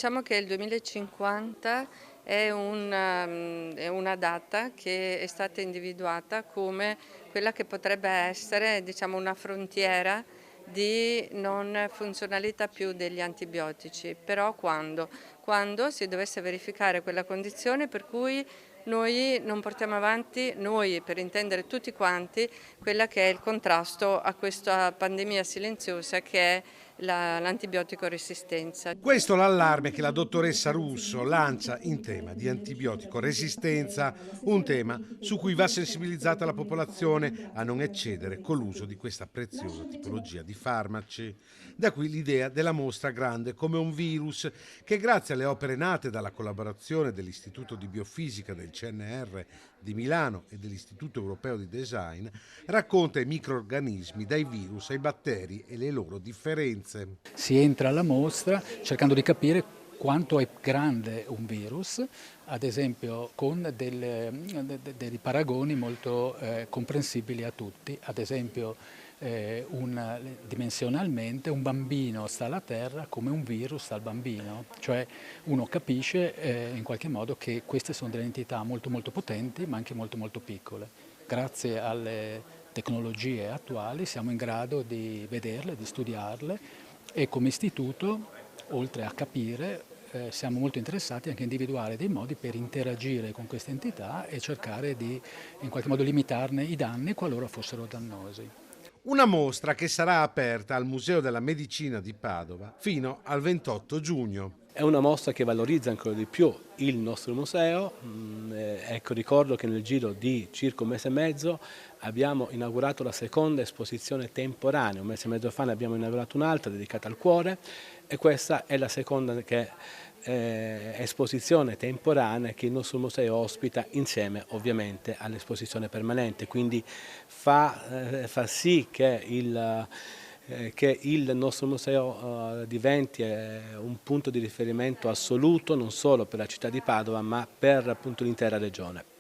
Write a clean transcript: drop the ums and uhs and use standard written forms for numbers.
Diciamo che il 2050 è una data che è stata individuata come quella che potrebbe essere, diciamo, una frontiera di non funzionalità più degli antibiotici. Però quando? Quando si dovesse verificare quella condizione per cui noi non portiamo avanti, noi per intendere tutti quanti, quella che è il contrasto a questa pandemia silenziosa che è l'antibiotico resistenza. Questo l'allarme che la dottoressa Russo lancia in tema di antibiotico resistenza, un tema su cui va sensibilizzata la popolazione a non eccedere con l'uso di questa preziosa tipologia di farmaci. Da qui l'idea della mostra grande come un virus che, grazie alle opere nate dalla collaborazione dell'Istituto di Biofisica del CNR di Milano e dell'Istituto Europeo di Design, racconta i microrganismi dai virus ai batteri e le loro differenze. Si entra alla mostra cercando di capire quanto è grande un virus, ad esempio con dei paragoni molto comprensibili a tutti, ad esempio dimensionalmente un bambino sta alla Terra come un virus sta al bambino, cioè uno capisce in qualche modo che queste sono delle entità molto molto potenti ma anche molto molto piccole. Grazie alle tecnologie attuali siamo in grado di vederle, di studiarle e come istituto, oltre a capire, siamo molto interessati anche a individuare dei modi per interagire con queste entità e cercare di in qualche modo limitarne i danni qualora fossero dannosi. Una mostra che sarà aperta al Museo della Medicina di Padova fino al 28 giugno. È una mostra che valorizza ancora di più il nostro museo. Ecco, ricordo che nel giro di circa un mese e mezzo abbiamo inaugurato la seconda esposizione temporanea. Un mese e mezzo fa ne abbiamo inaugurato un'altra dedicata al cuore e questa è la seconda esposizione temporanea che il nostro museo ospita insieme ovviamente all'esposizione permanente. Quindi fa sì che il nostro museo diventi un punto di riferimento assoluto non solo per la città di Padova ma per appunto l'intera regione.